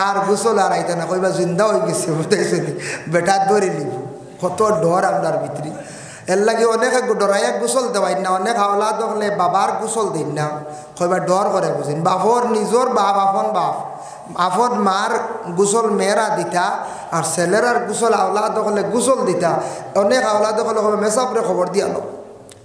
আর গোসল আর আইতে না কইবা জিন্দা হয়ে গেছে বুঝতেছি বেটা ধরে নিব কত ডর আপনার ভিতরে এর লাগে অনেকে ডরাইয়া গোসল দেওয়াই না অনেক আওলাদ হলে বাবার গোসল দিন না কইবা ডর করে বুঝিন বাপর নিজর বাপ আপন মার গোসল মেয়েরা দিতা আর ছেলেরার গোসল আওলাদ হলে গোসল দিতা অনেক আওলাদ হলে মেসাপরে খবর দিয়ানো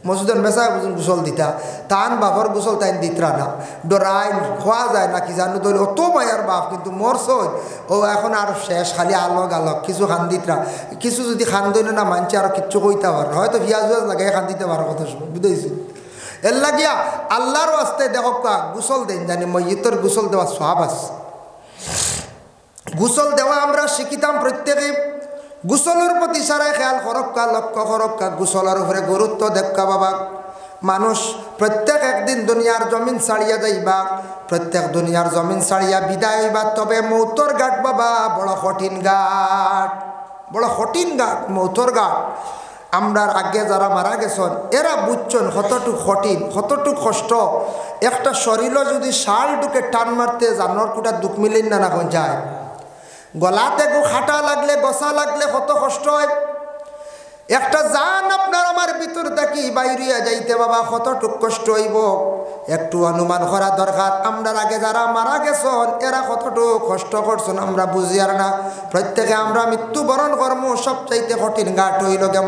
মসজিদের মেসায় বুঝুন গোসল দিতা তান বাপর গোসল তাইন দিতরা না ডরাই খোয়া যায় না কি জানো ধরলে অত মায়ার বাপ কিন্তু মরসই ও এখন আর শেষ খালি আলোক আলোক কিছু খান দিতরা কিছু যদি খান দইল না মানছে আর কিচ্ছু কইতে পারে হয়তো পিঁয়াজ লাগে খান দিতে পারো কথা বুঝেছি এর লাগিয়া আল্লাহর ওয়াস্তে দেখো গোসল দেন জানি মইয়িতর গোসল দেওয়া সওয়াব আছে গোসল দেওয়া আমরা শিখিতাম প্রত্যেকে গোসলের প্রতি সারাই খেয়াল করক্কা লক্ষ্য করক্কা গোসলের উপরে গুরুত্ব দেখা বাবা মানুষ প্রত্যেক একদিন দুনিয়ার জমিন ছাড়িয়া যাইবা প্রত্যেক দুনিয়ার জমিন ছাড়িয়া বিদায় হইবা তবে মৌতর ঘাট বাবা বড় কঠিন ঘাট বড় কঠিন ঘাট মৌতর ঘাট আমরার আগে যারা মারা গেছেন এরা বুঝছেন কতটুক কঠিন কতটুক কষ্ট একটা শরীরও যদি শাল ঢুকে টান মারতে জানোর কুটা দুঃখ মিলেন না এখন যায় গলাতে গো খাটা লাগলে গসা লাগলে কত কষ্ট হয় একটা জান আপনার আমার ভিতর থাকি বাইরিয়া যাইতে বাবা কতটুক কষ্ট হইব একটু অনুমান করা দরকার আমরার আগে যারা মারা গেছেন এরা কতটুক কষ্ট করছেন আমরা বুঝি আর না প্রত্যেকে আমরা মৃত্যুবরণ কর্ম সবচাইতে কঠিন ঘাট হইল গে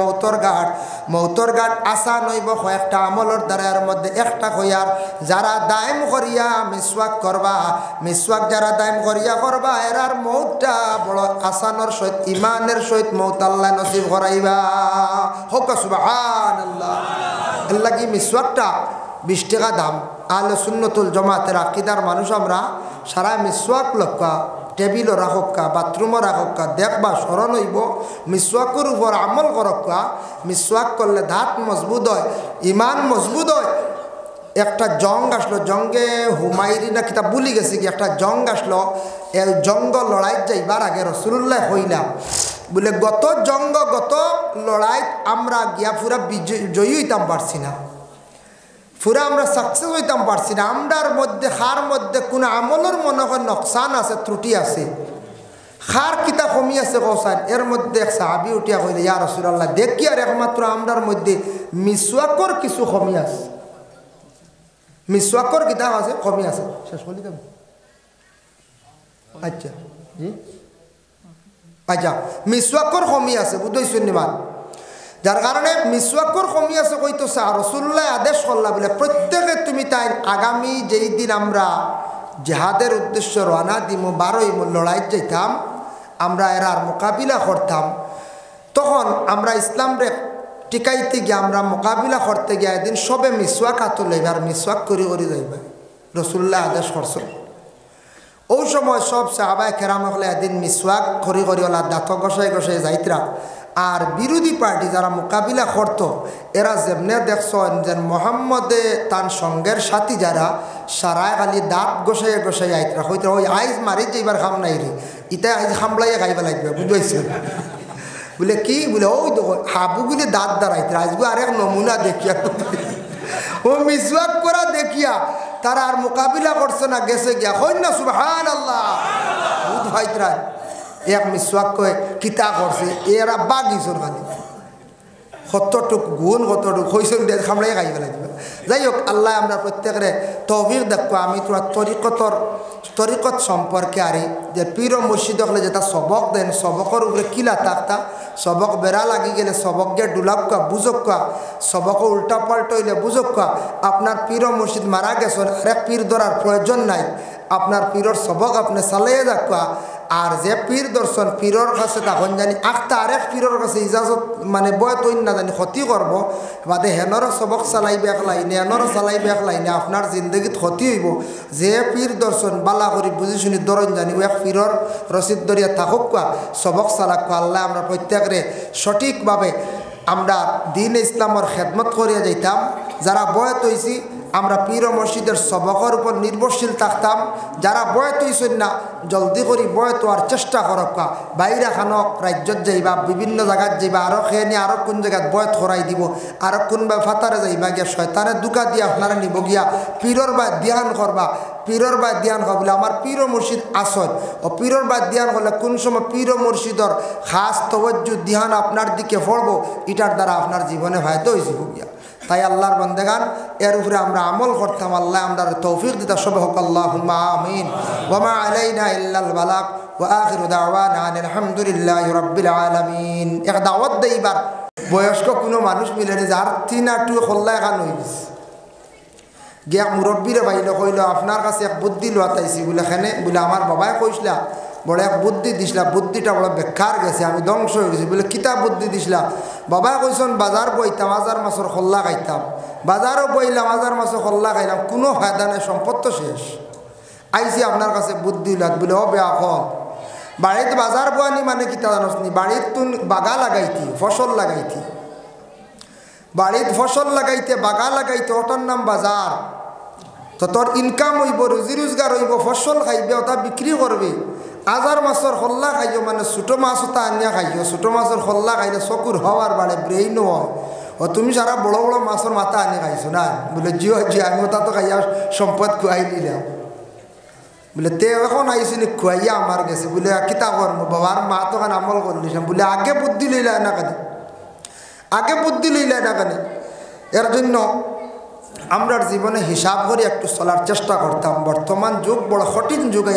মৌতর ঘাট আসান হইব কয়েকটা আমলের দ্বারা এর মধ্যে একটা হইয়ার যারা দায়ম করিয়া মিসওয়াক করবা মিসওয়াক যারা দায়ম করিয়া করবা এরার মৌতটা বড় আসানের সহিত ইমানের সহিত মৌত আল্লাহ নসিব করাইবা হোক সুবহানাল্লাহ আল্লাহ কি মিসওয়াকটা 20 টাকা দাম আহলে সুন্নতুল জামাতের আকীদার মানুষ আমরা সারা মিসওয়াক লক্কা টেবিলও রাখক্কা বাথরুমও রাখক্কা দেখবা স্মরণ হইব মিসওয়াকের উপর আমল করক্কা মিসওয়াক করলে দাঁত মজবুত হয় ইমান মজবুত হয় একটা জং আসলো জঙ্গে হুমায়ুরি না কিতাব ভুলি গেছি কি একটা জং আসলো এই জঙ্গ লড়াই যাইবার আগে রাসূলুল্লাহ হইলা বলে গত লড়াই আমরা গিয়া পুরা জয়ী হইতাম পারছি না পুরা আমরা সাকসেস হইতাম পারছি না আমরার মধ্যে খার মধ্যে কোনো আমলের মনে হয় নকশান আছে ত্রুটি আছে খার কিতা কমি আছে কৌসান এর মধ্যে এক সাহাবি উঠিয়া কইলে ইয়া রাসূলুল্লাহ দেখি আর একমাত্র আমরার মধ্যে মিসওয়াকর কিছু কমি আছে মিসওয়াকর কিতা আছে কমি আছে শেষ বলি দেব আচ্ছা জি আচ্ছা মিসওয়াকর কমি আছে বুঝাইছেন নিবাদ যার কারণে মিসওয়াকর কমি আছে কইতো রাসূলুল্লাহ আদেশ করলা বলে প্রত্যেকে তুমি তাই আগামী যেই দিন আমরা জিহাদের উদ্দেশ্য রওনা দিমু 12 লড়াই যাইতাম আমরা এরার মোকাবিলা করতাম তখন আমরা ইসলামরে টিকাইতে গিয়ে আমরা মোকাবিলা করতে গিয়ে একদিন সবে মিসওয়াক হাতে লইবার মিসওয়াক করে যাইবা রাসূলুল্লাহ আদেশ করছেন ওই সময় সব সাহাবায়ে কেরাম হলে একদিন মিসওয়াক করি ওলা দাঁত গসাই যাইতরা আর বিরোধী পার্টি যারা মোকাবিলা করত এরা যেমনে দেখছেন যে মোহাম্মদে তার সঙ্গের সাথী যারা সারায় খালি দাঁত গসাই আইতরা হইতে ওই আইজ মারি যাইবার খাম নাই রে ইটা আইজ খামলাইয়া খাইবা লাগবে বুঝাইছে বলে কি বলে ওই হাবুগুলি দাঁত দাঁড়াইতে আজকে আরেক নমুনা দেখিয়া ও মিসওয়াক করা দেখিয়া তারা আর মোকাবিলা করছে না গেছে গিয়া হই না সুবহানাল্লাহ বুধ ভাইতরা এক মিসওয়াক কয়ে কিতা করছে এরা বাগিছর খালি কতটুক গুণ কতটুক হইসন দিয়ে খামড়াই খাইবে লাগবে যাই হোক আল্লাহ আমরা প্রত্যেকের তৌফিক দেখো আমি তোমার তরিকত সম্পর্কে আরে যে পীর মুর্শিদ হলে যেটা সবক দেন সবকর উপরে কিলা থাকতা সবক বেড়া লাগি গেলে সবককে ডুলাক্কা বুঝক্কা সবক উল্টা পাল্টা হইলে বুঝক্কা আপনার পীর মুর্শিদ মারা গেছেন আরেক পীর ধরার প্রয়োজন নাই আপনার পীরর সবক আপনি চালিয়ে যাক্কা আর যে পীর দর্শন পীরর কাছে তখন জানি আখতা আরেক পীরর কাছে ইজাজত মানে বয় তৈন না জানি ক্ষতি করবো বাদে হেনরও সবক চালাইবে এক লাইনে হেনরও চালাইবে এক লাইনে আপনার জিন্দগিত ক্ষতি হইব যে পীর দর্শন বালা করি বুঝি শুনি দরন জানি এক পীরর রসিদ দরিয়া থাকুক সবক চালাক আল্লাহ আমরা প্রত্যেকরে সঠিকভাবে আমরা দিন ইসলামের খেদমত করিয়া যাইতাম যারা বয় তৈছি আমরা পীর মসজিদের সবকের উপর নির্ভরশীল থাকতাম যারা বয়ত হইছেন না জলদি করে বয়ত আর চেষ্টা করক্কা বাইরে খানক রাজ্যত যাইবা বিভিন্ন জায়গাত যাইবা আরও খেয়ে নিয়ে আরও কোন জায়গাত বয়ত করাই দিব আরও কোনবা ফাতারে যাইবা গিয়া শয়তানের দুকা দিয়া আপনারা নিব গিয়া পীরর বা ধ্যান করবা পীরর বা ধ্যান করা বলে আমার পীর মুর্শিদ আসন ও পীরর বা ধ্যান করলে কোন সময় পীর মুর্শিদর খাস তবজ্জু ধ্যান আপনার দিকে পড়ব এটার দ্বারা আপনার জীবনে ফায়দা হয়েছে গিয়া তাই আল্লাহর বন্দেগান এর উপরে আমরা আমল করতাম আল্লাহ আমরা তৌফিক দিতা সব হোক আল্লাহুম্মা আমিন ওয়া মা আলাইনা ইল্লাল বালাগ ওয়া আখিরু দাওয়ানা আলহামদুলিল্লাহি রাব্বিল আলামিন এক দাওয়াত দেইবার বয়স্ক কোনো মানুষ মিলেনি যার 3 খোল্লা খান হয়ে গেছে গিয়া মুরব্বীরে বাইলে কইল আপনার কাছে এক বুদ্ধি লতাইছি বলে খানে বলে আমার বাবাই কইসলা বড় এক বুদ্ধি দিছিলা বুদ্ধিটা বড় বেকার গেছে আমি ধ্বংস হয়ে গেছি বলে কিতা বুদ্ধি দিছিলা বাবা কইসন বাজার বইতাম হাজার মাসের খোল্লা খাইতাম বাজারও বইলাম, হাজার মাসে খল্লা খাইলাম, কোনো ফায়দা নাই, সম্পদ তো শেষ। আইসি আপনার কাছে বুদ্ধি লাগ বলে ও বেয়া ফল বাড়িতে বাজার বোয়ানি মানে কি তা জানোস নি? বাড়ির তুন বাগা লাগাইতি, ফসল লাগাইতি, বাড়িত ফসল লাগাইতে বাগা লাগাইতে, ওটার নাম বাজার। তো তোর ইনকাম হইব, রুজি রোজগার হইব, ফসল খাইবে, ওটা বিক্রি করবে। হাজার মাছের খল্লা খাইও মানে ছোটো মাছ ওটা আনিয়া খাইও। ছোটো মাছের খল্লা খাইলে চকুর হওয়ার বাড়ে, ব্রেইনও হয়। ও তুমি সারা বড় বড় মাছের মাথা আনি খাইছো না? বলে জিও জিও, আমি ওটা তো খাইয়া সম্পদ খুয়াই নিলাম। বলে তে এখন আইসি নি খুয়াইয়া আমার গেছে। বলে কিতা করব বাবার মা তো খান আমল করলিসাম। বলে আগে বুদ্ধি লইলা না কেন, আগে বুদ্ধি লইলা না কেন? এর জন্য আমরা জীবনে হিসাব করে একটু চলার চেষ্টা করতাম। বর্তমান যুগ বড় কঠিন যুগে